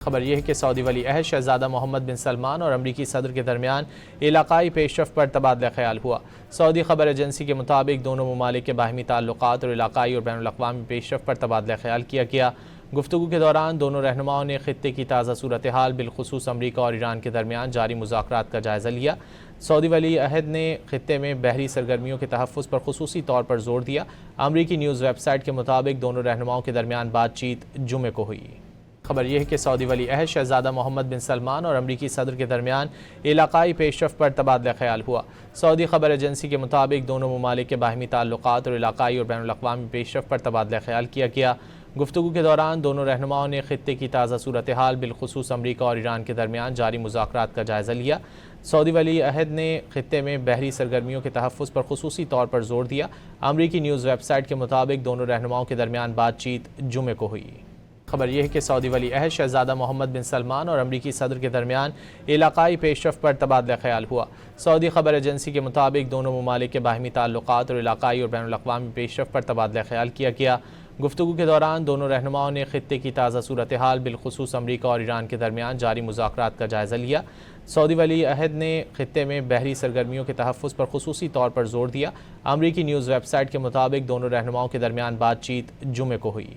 खबर यह है कि सऊदी वली अहद शहजादा मोहम्मद बिन सलमान और अमरीकी सदर के दरमियान इलाकाई पेशरफ पर तबादला ख्याल हुआ। सऊदी खबर एजेंसी के मुताबिक दोनों ममालिक के बाहमी ताल्लुकात और इलाकाई और बैनुल अक़वामी पेशरफ पर तबादला ख्याल किया गया। गुफ्तगू के दौरान दोनों रहनुमाओं ने खित्ते की ताज़ा सूरत हाल बिलखुसूस अमरीका और ईरान के दरमियान जारी मुज़ाकरात का जायज़ा लिया। सऊदी वली अहद ने खित्ते में बहरी सरगर्मियों के तहफ़्फ़ुज़ पर खुसूसी तौर पर जोर दिया। अमरीकी न्यूज़ वेबसाइट के मुताबिक दोनों रहनुमाओं के दरमियान बातचीत जुमे को हुई। खबर यह है कि सऊदी वली अहद शहजादा मोहम्मद बिन सलमान और अमरीकी सदर के दरमियान इलाकाई पेशरफ पर तबादला ख्याल हुआ। सऊदी खबर एजेंसी के मुताबिक दोनों ममालिक के बाहमी ताल्लुकात और इलाकाई और बैनुल अक़वामी पेशरफ पर तबादला ख्याल किया गया। गुफ्तगू के दौरान दोनों रहनुमाओं ने खित्ते की ताज़ा सूरत हाल बिलखुसूस अमरीका और ईरान के दरमियान जारी मुज़ाकरात का जायज़ा लिया। सऊदी वली अहद ने खित्ते में बहरी सरगर्मियों के तहफ़्फ़ुज़ पर खुसूसी तौर पर जोर दिया। अमरीकी न्यूज़ वेबसाइट के मुताबिक दोनों रहनुमाओं के दरमियान बातचीत जुमे को हुई। खबर यह है कि सऊदी वली अहद शहजादा मोहम्मद बिन सलमान और अमरीकी सदर के दरमियान इलाकाई पेशरफ पर तबादला ख्याल हुआ। सऊदी खबर एजेंसी के मुताबिक दोनों ममालिक के बाहमी ताल्लुकात और इलाकाई और बैनुल अक़वामी पेशरफ पर तबादला ख्याल किया गया। गुफ्तगू के दौरान दोनों रहनुमाओं ने खित्ते की ताज़ा सूरत हाल बिलखुसूस अमरीका और ईरान के दरमियान जारी मुज़ाकरात का जायज़ा लिया। सऊदी वली अहद ने खित्ते में बहरी सरगर्मियों के तहफ़्फ़ुज़ पर खुसूसी तौर पर जोर दिया। अमरीकी न्यूज़ वेबसाइट के मुताबिक दोनों रहनुमाओं के दरमियान बातचीत जुमे को हुई।